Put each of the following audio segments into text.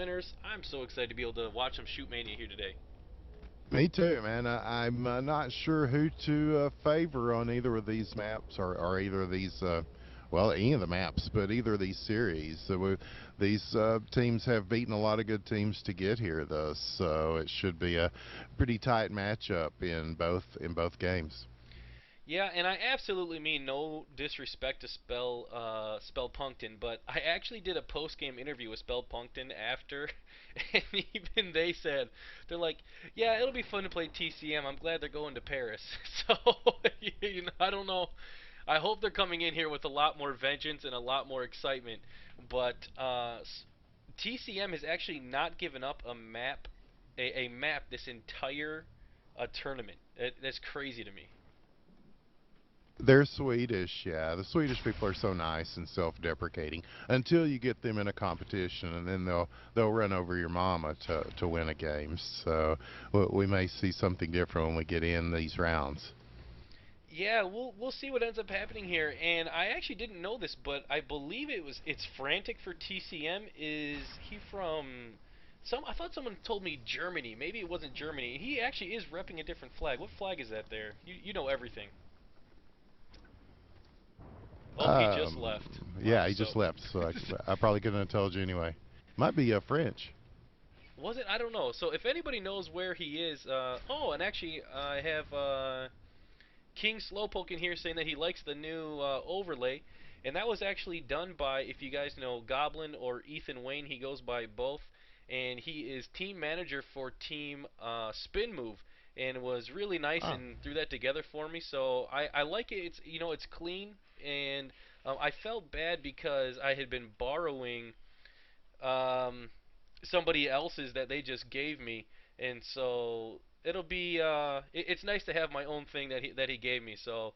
winners. I'm so excited to be able to watch some Shootmania here today. Me too, man. I'm not sure who to favor on either of these maps or either of these, well, any of the maps, but either of these series. These teams have beaten a lot of good teams to get here, though, so it should be a pretty tight matchup in both games. Yeah, and I absolutely mean no disrespect to Spell Punkton, but I actually did a post game interview with Spell Punkton after, and even they said they're like, yeah, it'll be fun to play TCM. I'm glad they're going to Paris. So I don't know. I hope they're coming in here with a lot more vengeance and a lot more excitement. But TCM has actually not given up a map this entire tournament. That's crazy to me. They're Swedish, yeah. The Swedish people are so nice and self-deprecating until you get them in a competition, and then they'll run over your mama to win a game. So we may see something different when we get in these rounds. Yeah, we'll see what ends up happening here. And I actually didn't know this, but I believe it's frantic for TCM. Is he from some? I thought someone told me Germany. Maybe it wasn't Germany. He actually is repping a different flag. What flag is that there? You know everything. Oh, he just left. Yeah, he So just left, so I probably couldn't have told you anyway. Might be French. was it? I don't know. So if anybody knows where he is, oh, and actually I have King Slowpoke in here saying that he likes the new overlay, and that was actually done by, if you guys know Goblin or Ethan Wayne, he goes by both, and he is team manager for Team Spin Move, and was really nice Oh, and threw that together for me. So I like it. It's it's clean, and I felt bad because I had been borrowing um, somebody else's that they just gave me, and so it'll be it's nice to have my own thing that he gave me. So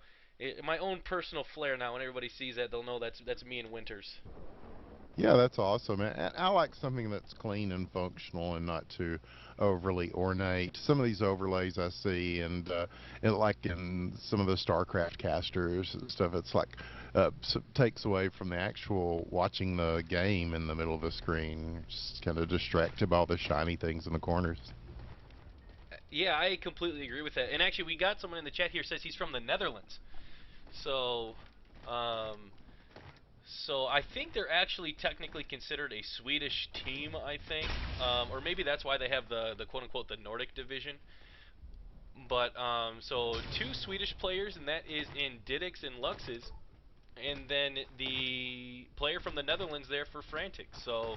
my own personal flair now. When everybody sees that, they'll know that's me in Winters. yeah, that's awesome. And I like something that's clean and functional and not too overly ornate. Some of these overlays I see, and like in some of the StarCraft casters and stuff, it's like takes away from the actual watching the game in the middle of the screen. Just kind of distracted by all the shiny things in the corners. Yeah, I completely agree with that. And actually, we got someone in the chat here says he's from the Netherlands. So, um, so I think they're actually technically considered a Swedish team. I think, or maybe that's why they have the quote unquote the Nordic division. But so two Swedish players, and that is in Didix and Luxes, and then the player from the Netherlands there for Frantic. So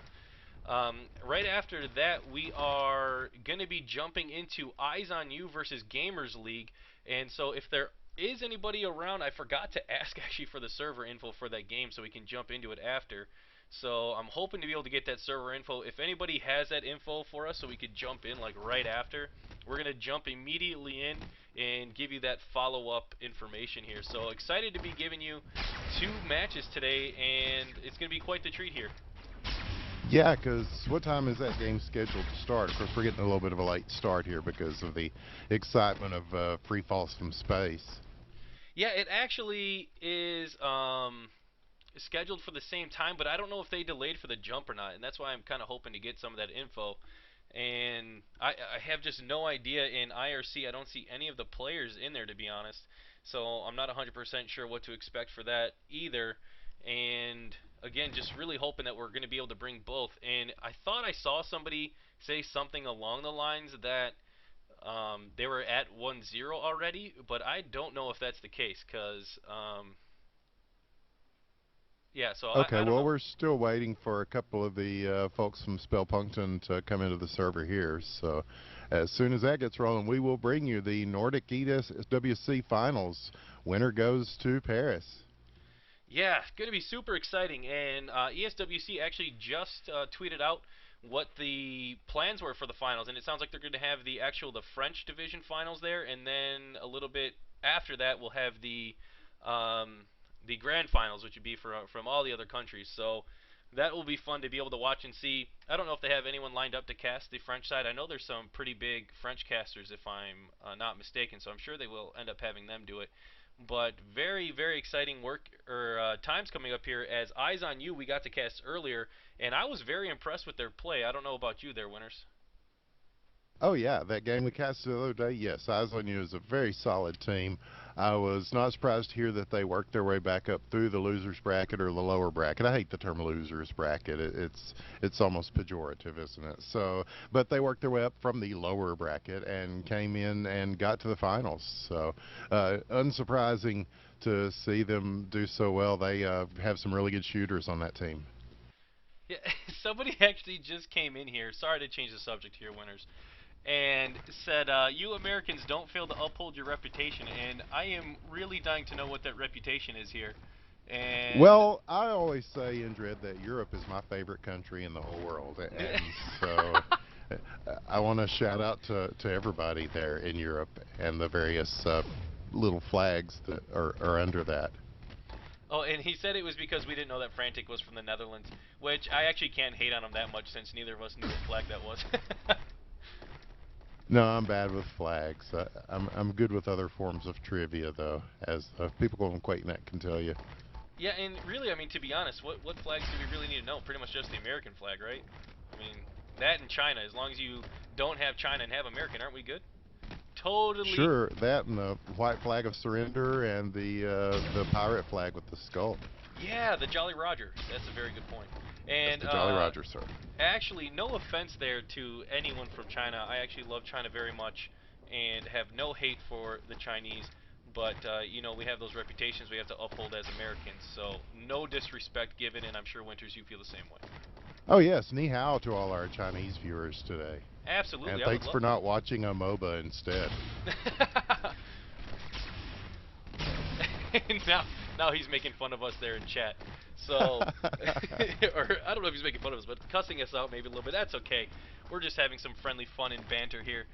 right after that, we are going to be jumping into Eyes on You versus Gamers League. And so if there is anybody around, I forgot to ask actually for the server info for that game so we can jump into it after. So I'm hoping to be able to get that server info. If anybody has that info for us so we could jump in like right after, we're going to jump immediately in and give you that follow-up information here. So excited to be giving you two matches today, and it's going to be quite the treat here. Yeah, because what time is that game scheduled to start? Of course, we're getting a little bit of a late start here because of the excitement of free falls from space. Yeah, it actually is scheduled for the same time, but I don't know if they delayed for the jump or not, and that's why I'm kind of hoping to get some of that info. And I have just no idea in IRC. I don't see any of the players in there, to be honest. So I'm not 100% sure what to expect for that either. And again, just really hoping that we're going to be able to bring both. And I thought I saw somebody say something along the lines that they were at 1-0 already, but I don't know if that's the case because yeah, so Okay, I don't well, know. we're still waiting for a couple of the folks from Spellpunkton to come into the server here. So as soon as that gets rolling, we will bring you the Nordic ESWC Finals. Winner goes to Paris. Yeah, going to be super exciting. And ESWC actually just tweeted out what the plans were for the finals, and it sounds like they're going to have the French division finals there, and then a little bit after that we'll have the grand finals, which would be from all the other countries. So that will be fun to be able to watch and see. I don't know if they have anyone lined up to cast the French side. I know there's some pretty big French casters, if I'm not mistaken, so I'm sure they will end up having them do it. But very, very exciting work or times coming up here. As Eyes on You, we got to cast earlier, and I was very impressed with their play. I don't know about you, there, Winners. Oh yeah, that game we cast the other day. Yes, Eyes on You is a very solid team. I was not surprised to hear that they worked their way back up through the losers bracket or the lower bracket. I hate the term losers bracket. It's almost pejorative, isn't it? So, but they worked their way up from the lower bracket and came in and got to the finals. So, unsurprising to see them do so well. They have some really good shooters on that team. Yeah, somebody actually just came in here. Sorry to change the subject here, Winners, and said, "You Americans don't fail to uphold your reputation." And I am really dying to know what that reputation is here. And Well, I always say, Indred, that Europe is my favorite country in the whole world, and so I want to shout out to everybody there in Europe and the various little flags that are under that. oh, and he said it was because we didn't know that Frantic was from the Netherlands, which I actually can't hate on him that much since neither of us knew what flag that was. No, I'm bad with flags. I'm good with other forms of trivia, though, as people on QuakeNet can tell you. Yeah, and really, I mean, to be honest, what flags do we really need to know? Pretty much just the American flag, right? I mean, that and China. As long as you don't have China and have American, aren't we good? Totally. Sure, that and the white flag of surrender and the pirate flag with the skull. Yeah, the Jolly Roger. That's a very good point. That's And the Jolly Roger, sir. actually, no offense there to anyone from China. I actually love China very much and have no hate for the Chinese. But, you know, we have those reputations we have to uphold as Americans. So, no disrespect given, and I'm sure Winters, you feel the same way. Oh yes, ni hao to all our Chinese viewers today. Absolutely, And I would thanks love for not watching a MOBA instead. to. now, now he's making fun of us there in chat. So, or I don't know if he's making fun of us, but cussing us out maybe a little bit. That's okay. We're just having some friendly fun and banter here.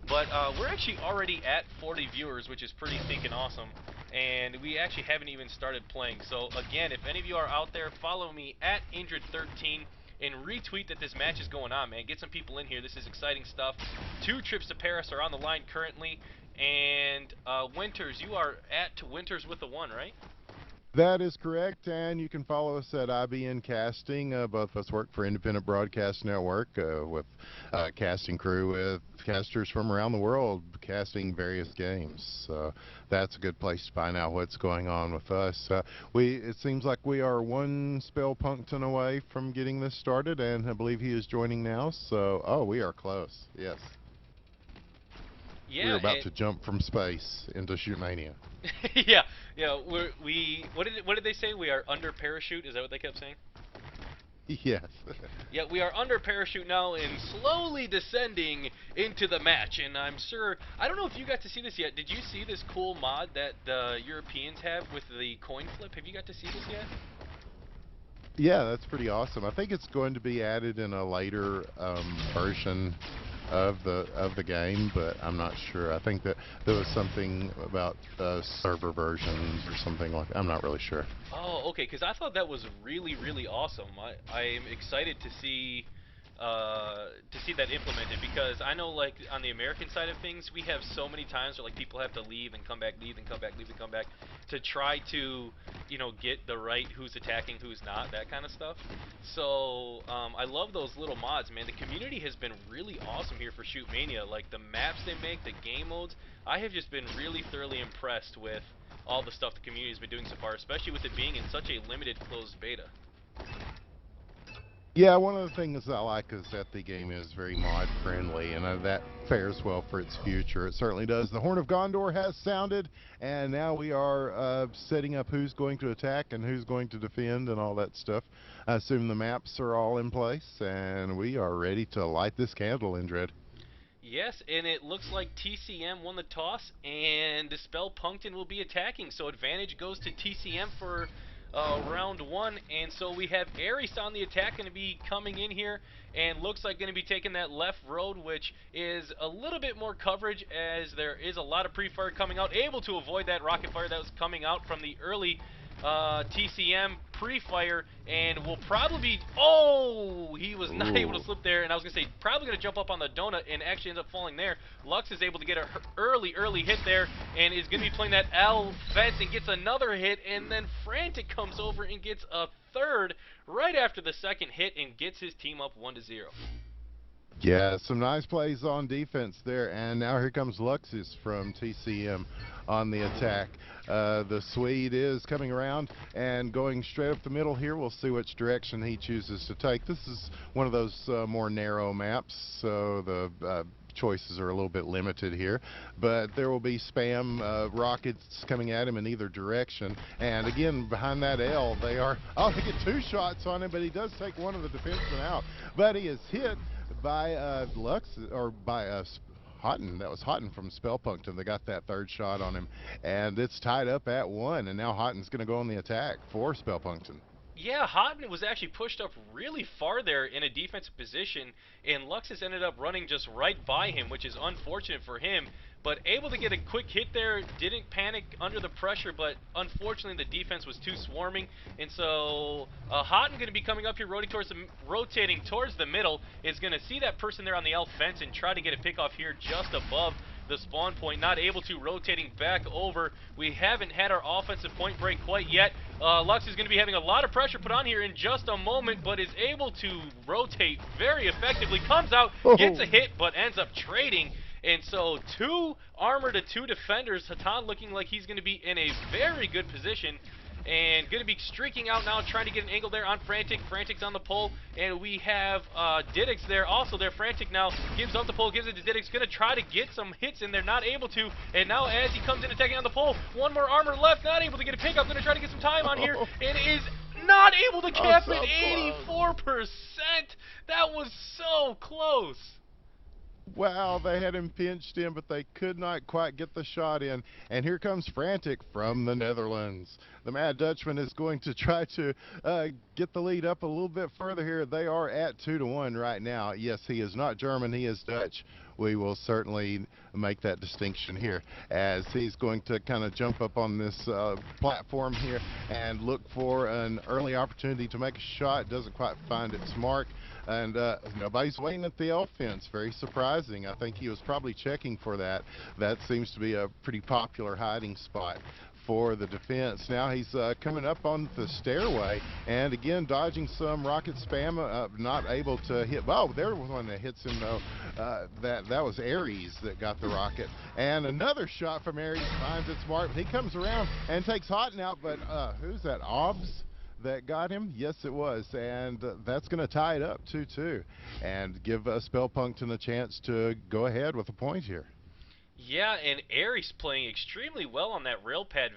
But we're actually already at 40 viewers, which is pretty stinking awesome. And we actually haven't even started playing. So again, if any of you are out there, follow me at Indrid13 and retweet that this match is going on, man. Get some people in here. This is exciting stuff. 2 trips to Paris are on the line currently. And Winters, you are at Winters with a 1, right? That is correct, and you can follow us at IBN Casting. Both of us work for Independent Broadcast Network with casting crew with casters from around the world casting various games. So that's a good place to find out what's going on with us. It seems like we are one spell puncton away from getting this started, and I believe he is joining now. So, oh, we are close. Yes, we are Yeah, about to jump from space into Shootmania. yeah, yeah. We what did they say? We are under parachute. Is that what they kept saying? Yes. Yeah, we are under parachute now and slowly descending into the match. And I'm sure I don't know if you got to see this yet. Did you see this cool mod that the Europeans have with the coin flip? Have you got to see this yet? Yeah, that's pretty awesome. I think it's going to be added in a later version of the game, but I'm not sure. I think that there was something about server versions or something like. I'm not really sure. Oh, okay. Because I thought that was really, really awesome. I'm excited to see that implemented because I know like on the American side of things we have so many times where like people have to leave and come back, leave and come back, leave and come back to try to get the right who's attacking, who's not, that kind of stuff. So I love those little mods, man. The community has been really awesome here for Shootmania. Like the maps they make, the game modes. I have just been really thoroughly impressed with all the stuff the community has been doing so far, especially with it being in such a limited closed beta. Yeah, one of the things I like is that the game is very mod friendly, and that fares well for its future. It certainly does. The Horn of Gondor has sounded, and now we are setting up who's going to attack and who's going to defend and all that stuff. I assume the maps are all in place, and we are ready to light this candle, Indred. Yes, and it looks like TCM won the toss, and Dispel Puncton will be attacking. So advantage goes to TCM for round 1, and so we have Ares on the attack, going to be coming in here, and looks like going to be taking that left road, which is a little bit more coverage as there is a lot of pre-fire coming out, able to avoid that rocket fire that was coming out from the early TCM pre-fire and will probably be, oh, he was not able to Ooh. slip there, and I was going to say, probably going to jump up on the donut and actually ends up falling there. Lux is able to get an early hit there and is going to be playing that L fence and gets another hit, and then Frantic comes over and gets a third right after the second hit and gets his team up 1-0. Yeah, some nice plays on defense there, and now here comes Luxus from TCM on the attack. The Swede is coming around and going straight up the middle here. We'll see which direction he chooses to take. This is one of those more narrow maps, so the choices are a little bit limited here, but there will be spam rockets coming at him in either direction. And again, behind that L, they get 2 shots on him, but he does take one of the defensemen out. But he is hit by Lux, or by Houghton. That was Houghton from Spellpunkton. They got that third shot on him, and it's tied up at 1. And now Houghton's going to go on the attack for Spellpunkton. Yeah, Houghton was actually pushed up really far there in a defensive position, and Luxus ended up running just right by him, which is unfortunate for him, but able to get a quick hit there, didn't panic under the pressure, but unfortunately the defense was too swarming, and so Houghton going to be coming up here, rotating towards the middle, is going to see that person there on the L fence and try to get a pick off here just above the spawn point, not able to, rotating back over. We haven't had our offensive point break quite yet. Lux is going to be having a lot of pressure put on here in just a moment, but is able to rotate very effectively, comes out, gets a hit, but ends up trading. And so 2 armor to 2 defenders. Hatan looking like he's going to be in a very good position. And going to be streaking out now, trying to get an angle there on Frantic. Frantic's on the pole, and we have Diddix there, also there. Frantic now gives up the pole, gives it to Diddix. Going to try to get some hits in there, not able to. And now as he comes in attacking on the pole, 1 more armor left, not able to get a pickup. Going to try to get some time on here, and is not able to cap so it. 84%. That was so close. Wow, they had him pinched in, but they could not quite get the shot in. And here comes Frantic from the Netherlands. The Mad Dutchman is going to try to get the lead up a little bit further here. They are at 2-1 right now. Yes, he is not German, he is Dutch. We will certainly make that distinction here, as he's going to kind of jump up on this platform here and look for an early opportunity to make a shot. Doesn't quite find its mark, and nobody's waiting at the L fence. Very surprising. I think he was probably checking for that. That seems to be a pretty popular hiding spot for the defense. Now he's coming up on the stairway, and again dodging some rocket spam, not able to hit. Oh, there was one that hits him though. That was Ares that got the rocket, and another shot from Ares finds its mark. He comes around and takes Houghton out, but who's that? Obs that got him? Yes, it was, and that's going to tie it up 2-2 and give Spellpunkton a chance to go ahead with a point here. Yeah, and Aries playing extremely well on that rail pad,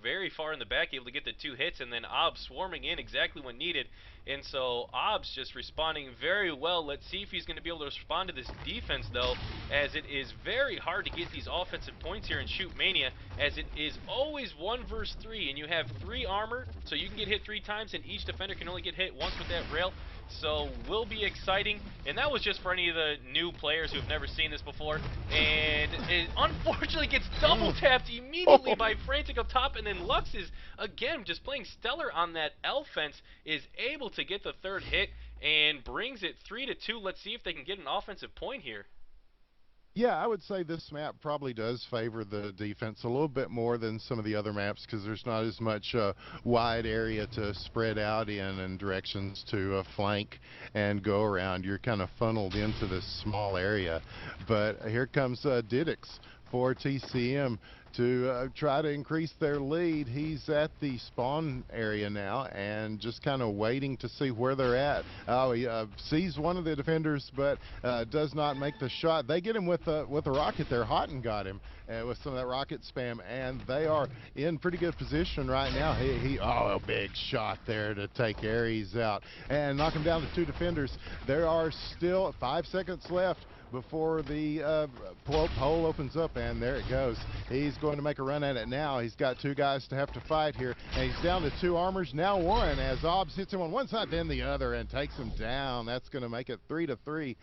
very far in the back, able to get the 2 hits, and then Obs swarming in exactly when needed. And so Obs just responding very well. Let's see if he's going to be able to respond to this defense, though, as it is very hard to get these offensive points here in Shootmania, as it is always 1 versus 3, and you have 3 armor, so you can get hit 3 times, and each defender can only get hit once with that rail. So will be exciting, and that was just for any of the new players who have never seen this before. And it unfortunately gets double tapped immediately by Frantic up top, and then Lux is again just playing stellar on that L fence, is able to get the 3rd hit and brings it 3-2. Let's see if they can get an offensive point here. Yeah, I would say this map probably does favor the defense a little bit more than some of the other maps, because there's not as much wide area to spread out in and directions to flank and go around. You're kind of funneled into this small area. But here comes Diddix for TCM to try to increase their lead. He's at the spawn area now and just kind of waiting to see where they're at. Oh, he sees one of the defenders, but does not make the shot. They get him with a rocket there. Houghton got him with some of that rocket spam, and they are in pretty good position right now. Oh, a big shot there to take Ares out and knock him down to 2 defenders. There are still 5 seconds left before the hole opens up, and there it goes. He's going to make a run at it now. He's got 2 guys to have to fight here, and he's down to 2 armors, now 1, as Obs hits him on one side, then the other, and takes him down. That's going to make it 3-3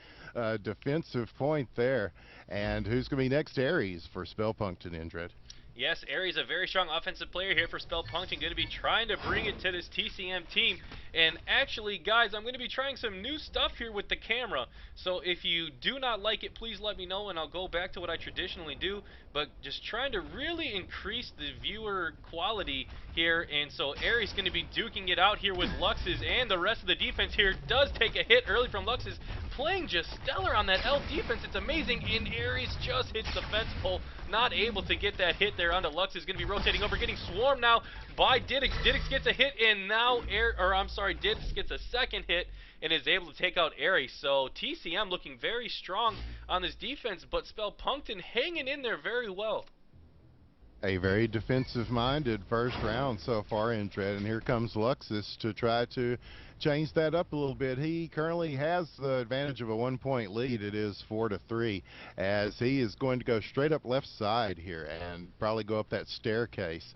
defensive point there. And who's going to be next? Ares for Spellpunkton, Indred. Yes, Aries, a very strong offensive player here for Spell Punkton, going to be trying to bring it to this TCM team. And actually, guys, I'm going to be trying some new stuff here with the camera. So if you do not like it, please let me know, and I'll go back to what I traditionally do. But just trying to really increase the viewer quality here. And so Aries going to be duking it out here with Lux's, and the rest of the defense here does take a hit early from Lux's. Playing just stellar on that elf defense. It's amazing, and Aries just hits the fence pole. Not able to get that hit there onto Lux. Is going to be rotating over, getting swarmed now by Diddix. Diddix gets a hit, and now Diddix gets a second hit and is able to take out Aries. So TCM looking very strong on this defense, but Spell Punkton hanging in there very well. A very defensive-minded first round so far in Dread, and here comes Luxus to try to change that up a little bit. He currently has the advantage of a 1-point lead. It is 4-3, as he is going to go straight up left side here and probably go up that staircase,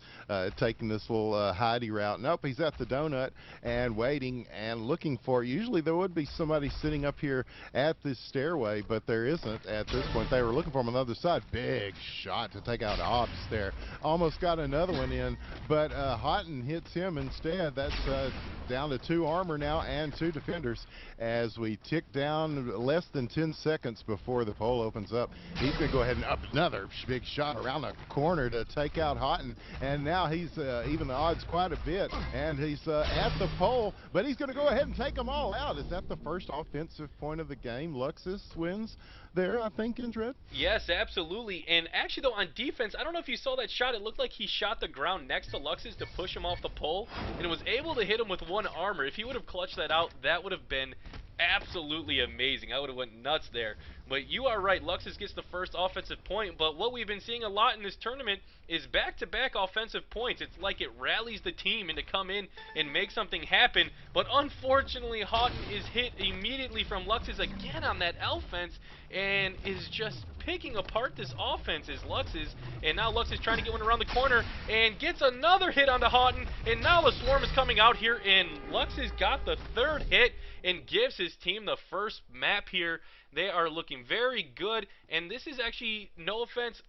taking this little hidey route. Nope, he's at the donut and waiting and looking for it. Usually there would be somebody sitting up here at this stairway, but there isn't at this point. They were looking for him on the other side. Big shot to take out Obbs there. Almost got another one in, but Houghton hits him instead. That's down to 2 armor now and 2 defenders as we tick down less than 10 seconds before the poll opens up. He's going to go ahead and up another big shot around the corner to take out Houghton, and now he's even the odds quite a bit, and he's at the pole, but he's going to go ahead and take them all out. Is that the first offensive point of the game? Luxus wins there, I think, in Dread? Yes, absolutely. And actually, though, on defense, I don't know if you saw that shot. It looked like he shot the ground next to Luxus to push him off the pole, and was able to hit him with 1 armor. If he would have clutched that out, that would have been absolutely amazing. I would have went nuts there. But you are right, Luxus gets the first offensive point, but what we've been seeing a lot in this tournament is back-to-back offensive points. It's like it rallies the team and to come in and make something happen, but unfortunately Houghton is hit immediately from Luxus again on that L fence, and is just picking apart this offense is Lux's, and now Lux is trying to get one around the corner and gets another hit onto Houghton, and now the swarm is coming out here, and Lux has got the 3rd hit and gives his team the first map here. They are looking very good, and this is actually, no offense,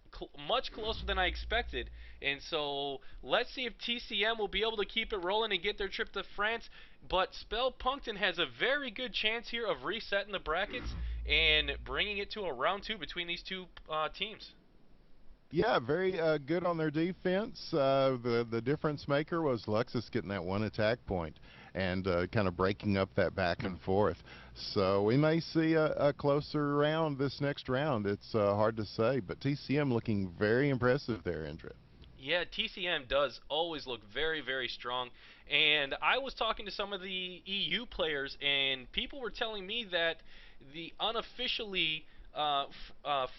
much closer than I expected. And so let's see if TCM will be able to keep it rolling and get their trip to France. But Spell Punkton has a very good chance here of resetting the brackets and bringing it to a round 2 between these two teams. Yeah, very good on their defense. The difference maker was Luxus getting that 1 attack point and kind of breaking up that back and forth. So we may see a closer round this next round. It's hard to say, but TCM looking very impressive there, Indra. Yeah, TCM does always look very, very strong. And I was talking to some of the EU players, and people were telling me that the unofficially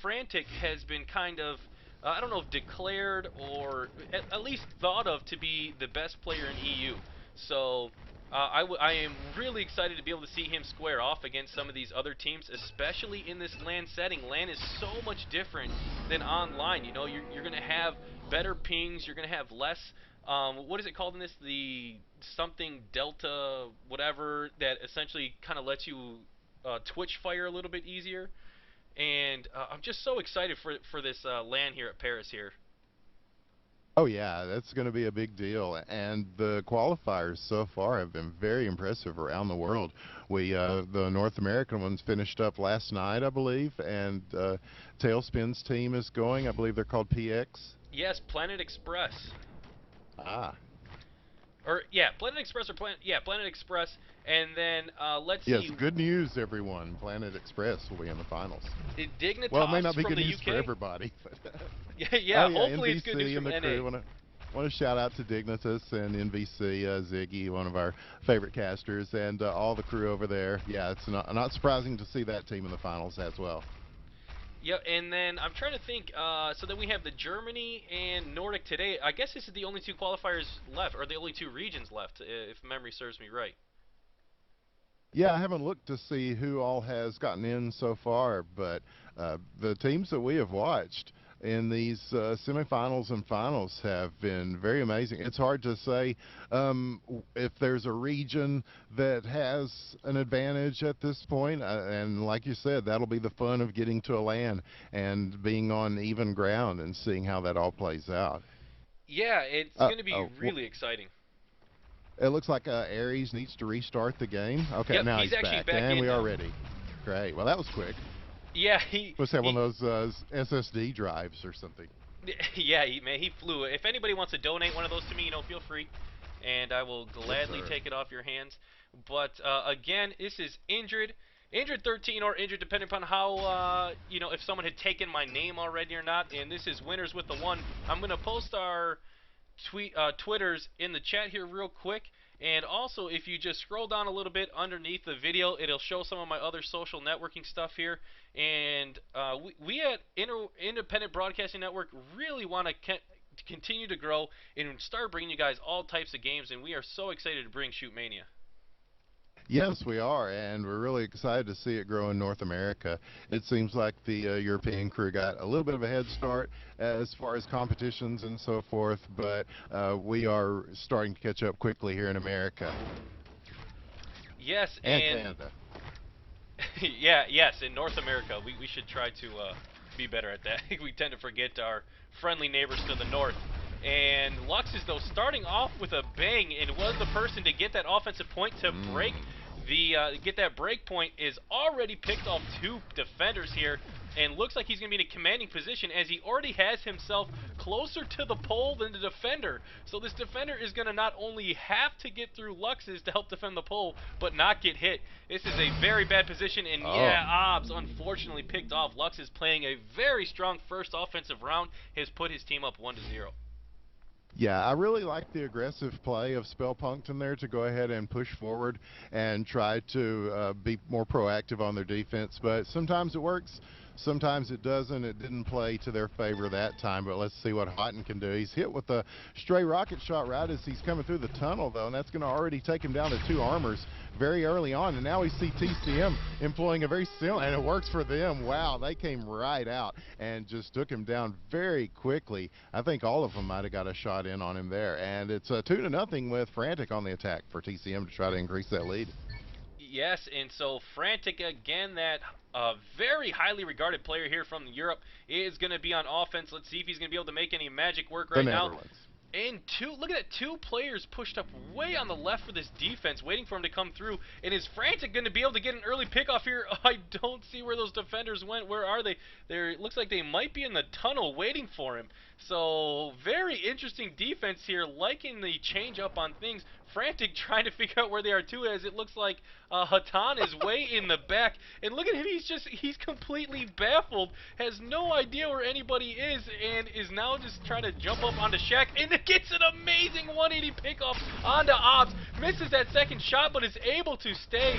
Frantic has been kind of, I don't know if declared or at least thought of to be the best player in EU. So I am really excited to be able to see him square off against some of these other teams, especially in this LAN setting. LAN is so much different than online. You know, you're going to have better pings, you're going to have less, what is it called in this? The something delta whatever that essentially kind of lets you twitch fire a little bit easier. And I'm just so excited for this LAN here at Paris here. Oh yeah, that's going to be a big deal, and the qualifiers so far have been very impressive around the world. The North American ones finished up last night, I believe, and Tailspin's team is going. I believe they're called PX. Yes, Planet Express. Ah. Or yeah, Planet Express or Planet Express, and then let's yes, see. Yes, good news, everyone. Planet Express will be in the finals. Dignitas well, it may not be from good the news UK. for everybody, but yeah, oh, yeah, hopefully NBC it's good news and from the NA. crew. Want to shout out to Dignitas and NBC, Ziggy, one of our favorite casters, and all the crew over there. Yeah, it's not surprising to see that team in the finals as well. Yeah, and then I'm trying to think, so then we have the Germany and Nordic today. I guess this is the only 2 qualifiers left, or the only 2 regions left, if memory serves me right. Yeah, I haven't looked to see who all has gotten in so far, but the teams that we have watched, in these semifinals and finals have been very amazing. It's hard to say if there's a region that has an advantage at this point, and like you said, that'll be the fun of getting to a LAN and being on even ground and seeing how that all plays out. Yeah, it's going to be really exciting. It looks like Aries needs to restart the game. Okay, Yep, now he's he's actually back, back and in we are now. ready. Great. Well, that was quick. Yeah, Must have one he of those SSD drives or something. yeah, man, he flew. If anybody wants to donate one of those to me, feel free, and I will Yes, gladly sir. take it off your hands. But again, this is injured 13 or injured, depending upon how if someone had taken my name already or not. And this is winners with the one. I'm gonna post our Twitters in the chat here real quick. And also, if you just scroll down a little bit underneath the video, it'll show some of my other social networking stuff here. And we at Independent Broadcasting Network really want to continue to grow and start bringing you guys all types of games. And we are so excited to bring Shootmania. Yes, we are, and we're really excited to see it grow in North America. It seems like the European crew got a little bit of a head start as far as competitions and so forth, but we are starting to catch up quickly here in America Yes, and and Canada. yes, in North America, we should try to be better at that. We tend to forget our friendly neighbors to the north. And Lux is, though, starting off with a bang, and was the person to get that offensive point to break Mm. get that break point. Is already picked off two defenders here, and looks like he's going to be in a commanding position as he already has himself closer to the pole than the defender. So this defender is going to not only have to get through Lux's to help defend the pole, but not get hit. This is a very bad position, and Oh. yeah, Obbs unfortunately picked off. Lux is playing a very strong first offensive round, has put his team up 1-0. Yeah, I really like the aggressive play of Spellpunkton there to go ahead and push forward and try to be more proactive on their defense. But sometimes it works, sometimes it doesn't. It didn't play to their favor that time, but let's see what Houghton can do. He's hit with a stray rocket shot right as he's coming through the tunnel, though, and that's going to already take him down to two armors very early on. And now we see TCM employing a very similar, and it works for them. Wow, they came right out and just took him down very quickly. I think all of them might have got a shot in on him there. And it's 2-0 with Frantic on the attack for TCM to try to increase that lead. Yes, and so Frantic again, that very highly regarded player here from Europe, is going to be on offense. Let's see if he's going to be able to make any magic work The right now. Netherlands. And look at that, two players pushed up way on the left for this defense, waiting for him to come through. And is Frantic going to be able to get an early pickoff here? I don't see where those defenders went. Where are they? It looks like they might be in the tunnel waiting for him. So, very interesting defense here, liking the change up on things. Frantic trying to figure out where they are too, as it looks like Hatan is way in the back. And look at him, he's completely baffled, has no idea where anybody is, and is now just trying to jump up onto Shaq, and it gets an amazing 180 pickoff onto Ops. Misses that second shot, but is able to stay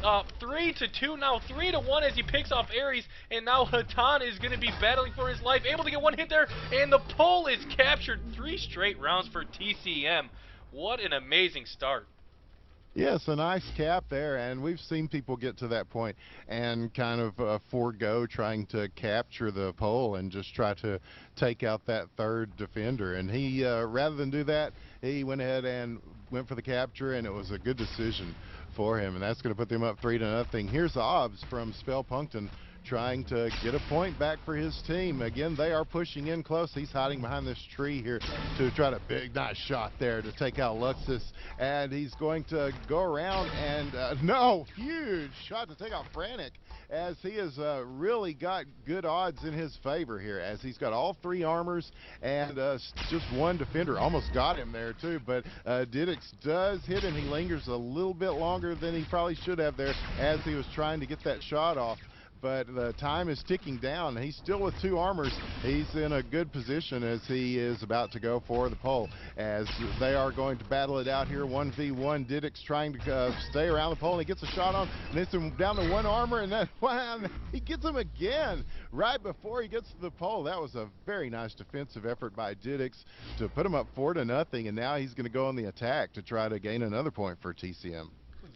3-2, now 3-1 as he picks off Aries, and now Hatan is going to be battling for his life, able to get one hit there, and the pole is captured. 3 straight rounds for TCM. What an amazing start. Yes, a nice cap there, and we've seen people get to that point and kind of forego trying to capture the pole and just try to take out that third defender. And he, rather than do that, he went ahead and went for the capture, and it was a good decision for him. And that's going to put them up 3-0. Here's Obbs from Spellpunkton trying to get a point back for his team. Again, they are pushing in close. He's hiding behind this tree here to try to nice shot there to take out Luxus. And he's going to go around and, no, huge shot to take out Frantic, as he has really got good odds in his favor here, as he's got all three armors and just one defender. Almost got him there too, but Didix does hit him. He lingers a little bit longer than he probably should have there as he was trying to get that shot off. But the time is ticking down. He's still with two armors. He's in a good position as he is about to go for the pole, as they are going to battle it out here 1v1. Didix trying to stay around the pole, and he gets a shot on, and hits him down to one armor, and then wow, he gets him again right before he gets to the pole. That was a very nice defensive effort by Didix to put him up 4-0, and now he's going to go on the attack to try to gain another point for TCM.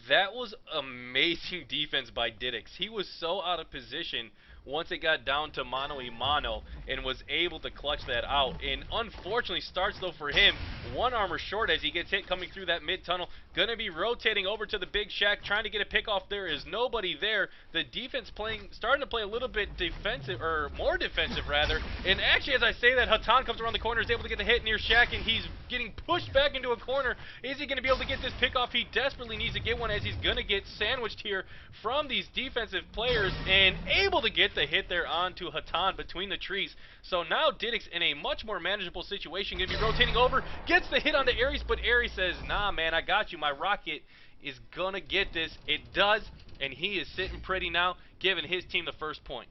That was amazing defense by Didix. He was so out of position once it got down to mano-a-mano and was able to clutch that out. And unfortunately starts, though, for him, one armor short as he gets hit coming through that mid-tunnel. Going to be rotating over to the big shack, trying to get a pick off. There is nobody there. The defense starting to play a little bit defensive, or more defensive, rather. And actually, as I say that, Hatan comes around the corner, is able to get the hit near shack, and he's getting pushed back into a corner. Is he going to be able to get this pick off? He desperately needs to get one, as he's going to get sandwiched here from these defensive players, and able to get the hit there onto Hatan between the trees. So now Diddick's in a much more manageable situation, going to be rotating over, gets the hit onto Aries, but Aries says, nah, man, I got you. My rocket is going to get this. It does, and he is sitting pretty now, giving his team the first point.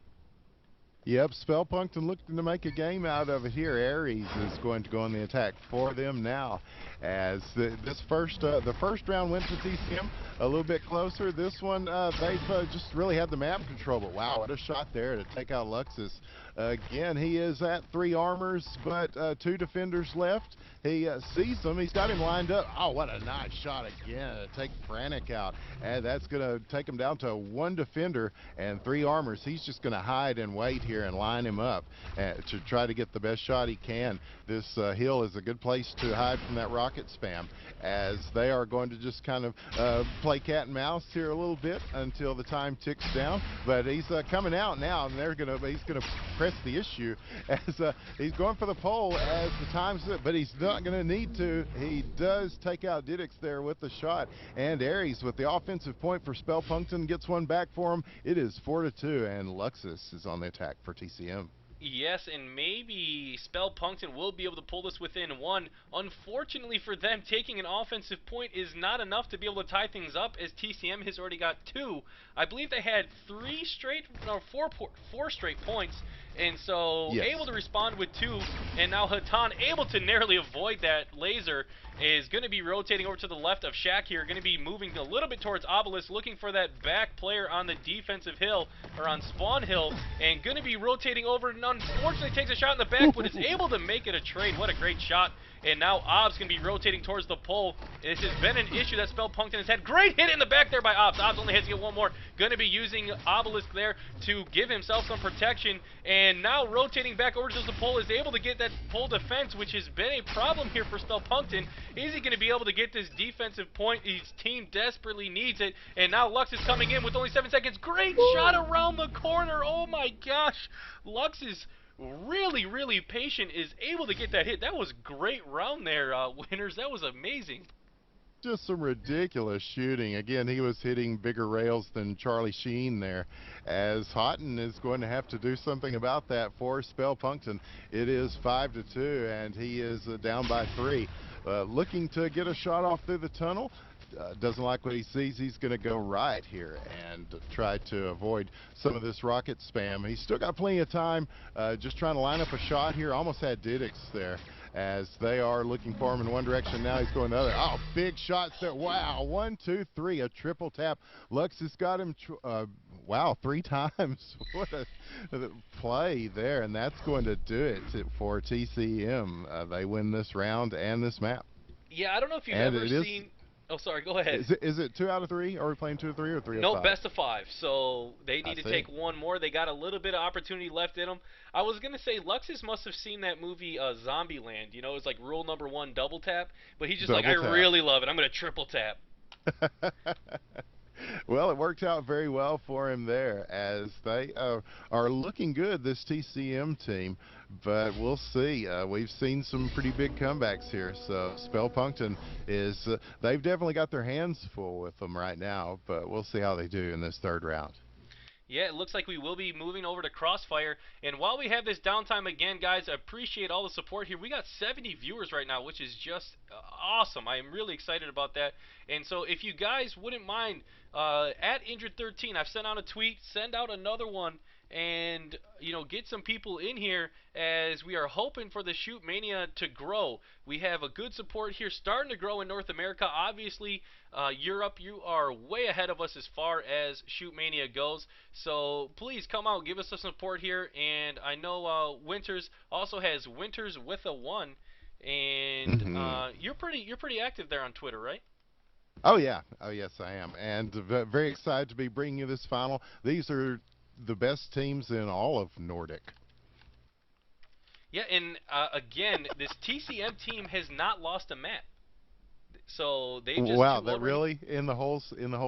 Yep, Spellpunkton looking to make a game out of it here. Aries is going to go on the attack for them now, as the first round went to TCM a little bit closer. This one, they've just really had the map control, but wow, what a shot there to take out Luxus. Again, he is at 3 armors, but 2 defenders left. He sees them. He's got him lined up. Oh, what a nice shot again to take Frantic out. And that's going to take him down to 1 defender and 3 armors. He's just going to hide and wait here and line him up to try to get the best shot he can. This hill is a good place to hide from that rocket spam, as they are going to just kind of play cat and mouse here a little bit until the time ticks down. But he's coming out now, and he's going to press the issue as he's going for the pole as the time's up, but he's not going to need to. He does take out Diddix there with the shot, and Aries with the offensive point for Spellpunkton gets one back for him. It is 4-2, and Luxus is on the attack for TCM. Yes, and maybe Spellpunkton will be able to pull this within 1. Unfortunately for them, taking an offensive point is not enough to be able to tie things up, as TCM has already got 2. I believe they had 4 straight points, and so yes, able to respond with 2, and now Hatan able to narrowly avoid that laser. Is going to be rotating over to the left of Shaq here, going to be moving a little bit towards Obelisk, looking for that back player on the defensive hill, or on spawn hill, and going to be rotating over, and unfortunately takes a shot in the back, but is able to make it a trade. What a great shot. And now Ob's going to be rotating towards the pole. This has been an issue that Spellpunkton has had. Great hit in the back there by Obs. Obs only has to get 1 more. Going to be using Obelisk there to give himself some protection. And now rotating back over to the pole, is able to get that pole defense, which has been a problem here for Spellpunkton. Is he going to be able to get this defensive point? His team desperately needs it. And now Lux is coming in with only 7 seconds. Great shot around the corner. Oh my gosh. Lux is really patient, is able to get that hit. That was great round there, Winners. That was amazing. Just some ridiculous shooting. Again, he was hitting bigger rails than Charlie Sheen there, as Houghton is going to have to do something about that for Spellpunkton. It is 5-2, and he is down by 3. Looking to get a shot off through the tunnel. Doesn't like what he sees. He's going to go right here and try to avoid some of this rocket spam. He's still got plenty of time, just trying to line up a shot here. Almost had Diddix there, as they are looking for him in one direction. Now he's going the other. Oh, big shots there. Wow, 1, 2, 3, a triple tap. Lux has got him, wow, 3 times. What a play there, and that's going to do it for TCM. They win this round and this map. Yeah, I don't know if you've ever seen... Oh, sorry, go ahead. Is it 2 out of 3? Are we playing 2 of 3 or 3 of 5? No, best of 5. So they need to take 1 more. They got a little bit of opportunity left in them. I was going to say Luxus must have seen that movie Zombieland. You know, it's like rule number 1, double tap. But he's just I really love it. I'm going to triple tap. Well, it worked out very well for him there, as they are looking good, this TCM team. But we'll see. We've seen some pretty big comebacks here. So Spellpunkton is, they've definitely got their hands full with them right now. But we'll see how they do in this 3rd round. Yeah, it looks like we will be moving over to Crossfire. And while we have this downtime again, guys, I appreciate all the support here. We got 70 viewers right now, which is just awesome. I am really excited about that. And so if you guys wouldn't mind, at Injured13, I've sent out a tweet, send out another one, and get some people in here, as we are hoping for the Shootmania to grow. We have a good support here, starting to grow in North America. Obviously, Europe, you are way ahead of us as far as Shootmania goes. So please come out, give us some support here. And I know Winters also has Winters with a 1, and you're pretty active there on Twitter, right? Oh yeah, oh yes I am, and very excited to be bringing you this final. These are the best teams in all of Nordic. Yeah, and again, this TCM team has not lost a map. So they just Wow, two that already really in the whole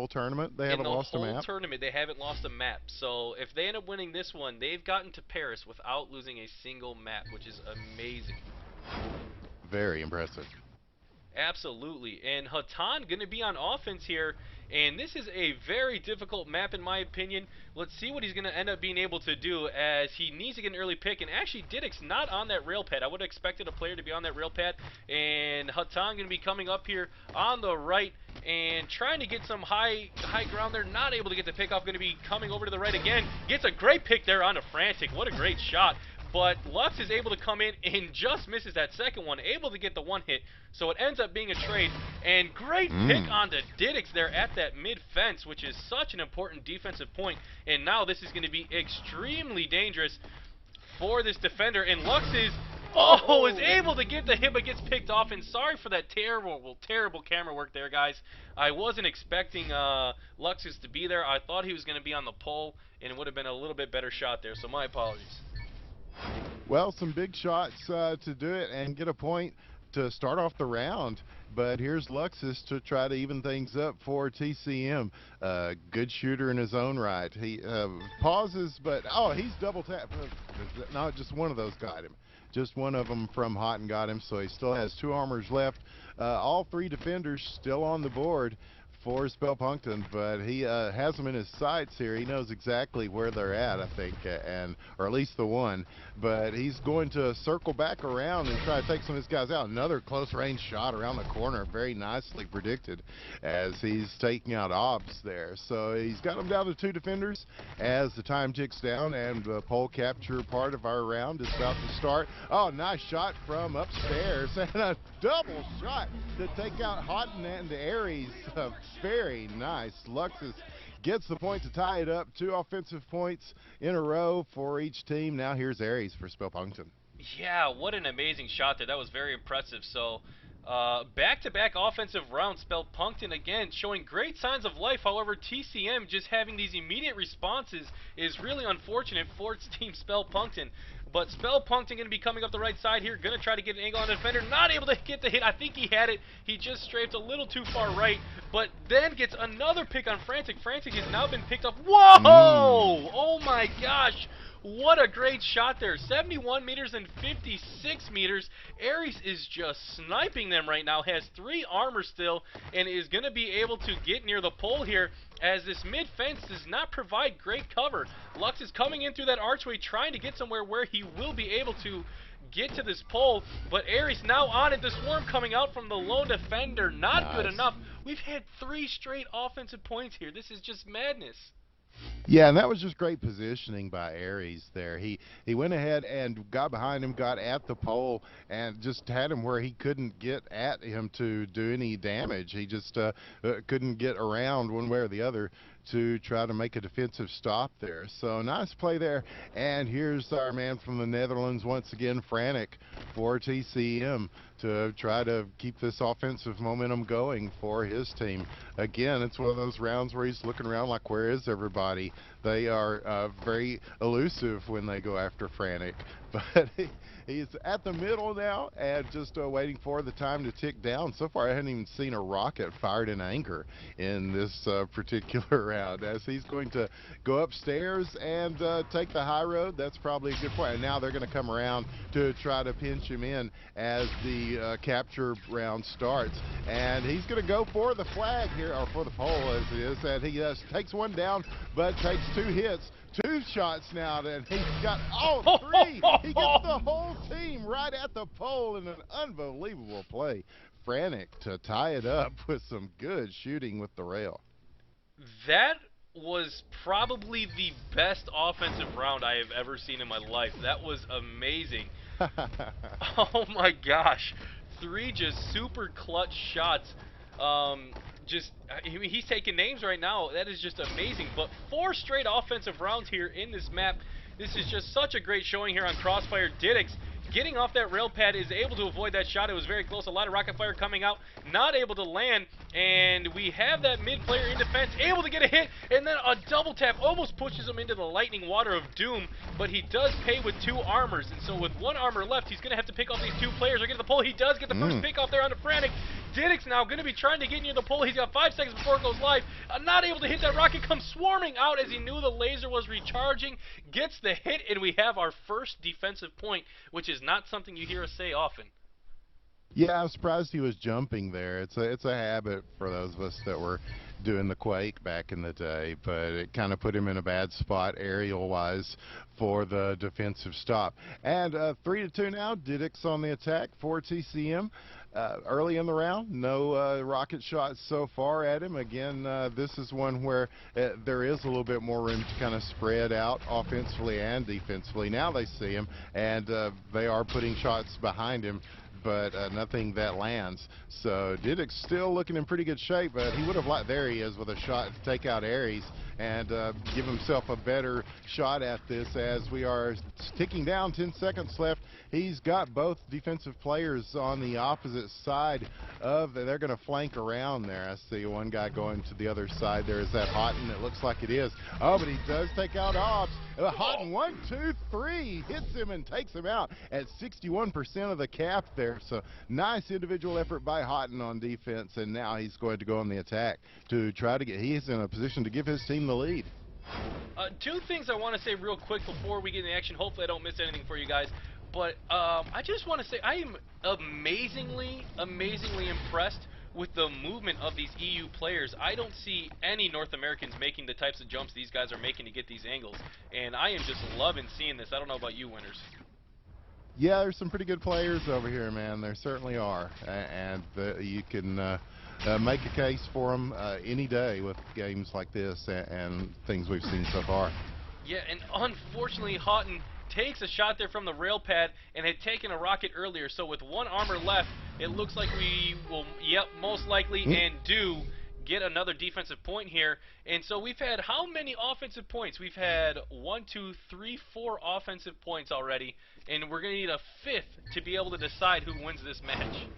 tournament they in haven't the lost a whole map. tournament they haven't lost a map. So if they end up winning this one, they've gotten to Paris without losing a single map, which is amazing. Very impressive. Absolutely. And Hatan going to be on offense here. And this is a very difficult map in my opinion. Let's see what he's going to end up being able to do as he needs to get an early pick. And actually, Diddick's not on that rail pad. I would have expected a player to be on that rail pad. And Hatan going to be coming up here on the right and trying to get some high ground there. Not able to get the pick off. Going to be coming over to the right again. Gets a great pick there on a Frantic. What a great shot. But Lux is able to come in and just misses that second one, able to get the one hit, so it ends up being a trade. And great pick onto Diddix there at that mid-fence, which is such an important defensive point. And now this is going to be extremely dangerous for this defender. And Lux is able to get the hit, but gets picked off. And sorry for that terrible camera work there, guys. I wasn't expecting Luxus to be there. I thought he was going to be on the pole, and it would have been a little bit better shot there, so my apologies. Well, some big shots to do it and get a point to start off the round. But here's Luxus to try to even things up for TCM. Good shooter in his own right. He pauses, but he's double tapped. No, just one of those got him. Just one of them from Hot and got him, so he still has 2 armors left. All 3 defenders still on the board for Spellpunkton, but he has them in his sights here. He knows exactly where they're at, I think, or at least the one. But he's going to circle back around and try to take some of his guys out. Another close-range shot around the corner, very nicely predicted, as he's taking out Obs there. So he's got them down to 2 defenders as the time ticks down, and the pole capture part of our round is about to start. Oh, nice shot from upstairs, and a double shot to take out Houghton and Aries. Very nice. Luxus gets the point to tie it up. 2 offensive points in a row for each team. Now here's Aries for Spellpunkton. Yeah, what an amazing shot there. That was very impressive. So, back-to-back offensive rounds. Spellpunkton, again, showing great signs of life. However, TCM just having these immediate responses is really unfortunate for its team Spellpunkton. But Spellpunkton going to be coming up the right side here. Going to try to get an angle on the defender. Not able to get the hit. I think he had it. He just strafed a little too far right. But then gets another pick on Frantic. Frantic has now been picked up. Whoa! Oh my gosh! What a great shot there. 71 meters and 56 meters. Aries is just sniping them right now. Has 3 armor still and is going to be able to get near the pole here as this mid-fence does not provide great cover. Lux is coming in through that archway trying to get somewhere where he will be able to get to this pole, but Aries now on it. The swarm coming out from the lone defender. Not good enough. We've had 3 straight offensive points here. This is just madness. Yeah, and that was just great positioning by Aries there. He went ahead and got behind him, got at the pole, and just had him where he couldn't get at him to do any damage. He just couldn't get around one way or the other to try to make a defensive stop there. So nice play there. And here's our man from the Netherlands once again, Frantic for TCM to try to keep this offensive momentum going for his team. Again, it's one of those rounds where he's looking around like, where is everybody? They are very elusive when they go after Frantic. But he's at the middle now and just waiting for the time to tick down. So far, I haven't even seen a rocket fired in anger in this particular round, as he's going to go upstairs and take the high road. That's probably a good point. And now they're going to come around to try to pinch him in as the capture round starts. And he's going to go for the flag here, or for the pole as it is, and he takes one down, but takes 2 hits. 2 shots now, and he's got 3. He gets the whole team right at the pole in an unbelievable play. Frantic to tie it up with some good shooting with the rail. That was probably the best offensive round I have ever seen in my life. That was amazing. Oh my gosh. 3 just super clutch shots. He's taking names right now. That is just amazing. But 4 straight offensive rounds here in this map. This is just such a great showing here on Crossfire. Diddix getting off that rail pad, is able to avoid that shot. It was very close. A lot of rocket fire coming out, not able to land, and we have that mid player in defense, able to get a hit, and then a double tap almost pushes him into the lightning water of doom, but he does pay with 2 armors, and so with 1 armor left, he's going to have to pick off these 2 players or get to the pole. He does get the first pick off there on the Frantic. Diddick's now going to be trying to get near the pole. He's got 5 seconds before it goes live. Not able to hit that rocket. Comes swarming out as he knew the laser was recharging. Gets the hit, and we have our first defensive point, which is not something you hear us say often. Yeah, I was surprised he was jumping there. It's a habit for those of us that were doing the Quake back in the day, but it kind of put him in a bad spot aerial-wise for the defensive stop. And 3-2 now. Diddick's on the attack for TCM. Early in the round, no rocket shots so far at him. Again, this is one where there is a little bit more room to kind of spread out offensively and defensively. Now they see him, and they are putting shots behind him, but nothing that lands. So Diddick's still looking in pretty good shape, but he would have liked, there he is with a shot to take out Aries and give himself a better shot at this as we are ticking down, 10 seconds left. He's got both defensive players on the opposite side of, they're going to flank around there. I see one guy going to the other side there. Is that Houghton? It looks like it is. Oh, but he does take out Ops. Houghton, 1, 2, 3, hits him and takes him out at 61% of the cap there. So nice individual effort by Houghton on defense, and now he's going to go on the attack to try to get, he's in a position to give his team the lead. 2 things I want to say real quick before we get in the action. Hopefully I don't miss anything for you guys. But I just want to say I am amazingly impressed with the movement of these EU players. I don't see any North Americans making the types of jumps these guys are making to get these angles. And I am just loving seeing this. I don't know about you, Winners. Yeah, there's some pretty good players over here, man. There certainly are. And you can make a case for them any day with games like this and things we've seen so far. Yeah, and unfortunately, Houghton takes a shot there from the rail pad and had taken a rocket earlier. So with 1 armor left, it looks like we will, most likely and do get another defensive point here. And so we've had how many offensive points? We've had 1, 2, 3, 4 offensive points already, and we're going to need a 5th to be able to decide who wins this match.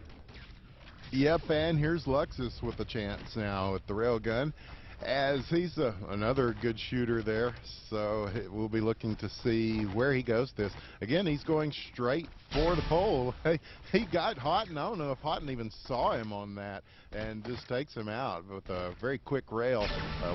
Yep, and here's Luxus with a chance now with the railgun, as he's another good shooter there, so we'll be looking to see where he goes this. Again, he's going straight for the pole. He got Houghton. I don't know if Houghton even saw him on that, and just takes him out with a very quick rail.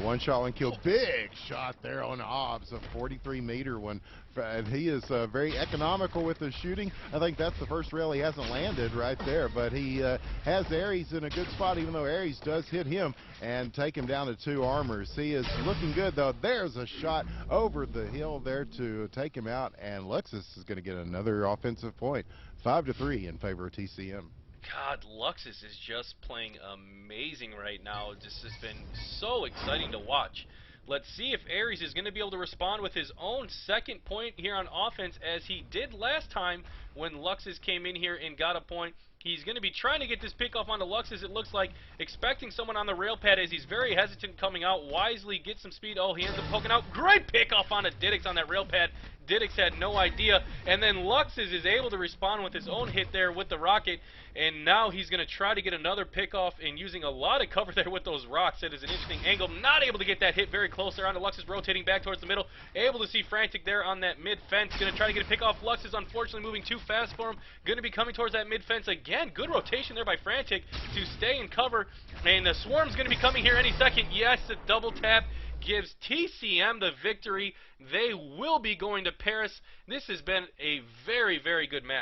1 shot, 1 kill. Big shot there on Hobbs, a 43-meter one. And he is very economical with his shooting. I think that's the first rail he hasn't landed right there, but he has Aries in a good spot, even though Aries does hit him and take him down to 2 armors. He is looking good, though. There's a shot over the hill there to take him out, and Luxus is going to get another offensive point. 5-3 in favor of TCM. God, Luxus is just playing amazing right now. This has been so exciting to watch. Let's see if Aries is going to be able to respond with his own 2nd point here on offense, as he did last time when Luxus came in here and got a point. He's going to be trying to get this pick off onto Luxus, it looks like, expecting someone on the rail pad as he's very hesitant coming out. Wisely gets some speed. Oh, he ends up poking out. Great pick off onto Diddick's on that rail pad. Diddick's had no idea. And then Luxus is able to respond with his own hit there with the rocket. And now he's going to try to get another pick off and using a lot of cover there with those rocks. That is an interesting angle. Not able to get that hit very close there onto Luxus, rotating back towards the middle. Able to see Frantic there on that mid fence. Going to try to get a pick off. Luxus unfortunately moving too fast for him. Going to be coming towards that mid fence again. Good rotation there by Frantic to stay in cover. And the Swarm's going to be coming here any second. Yes, a double tap gives TCM the victory. They will be going to Paris. This has been a very, very good match.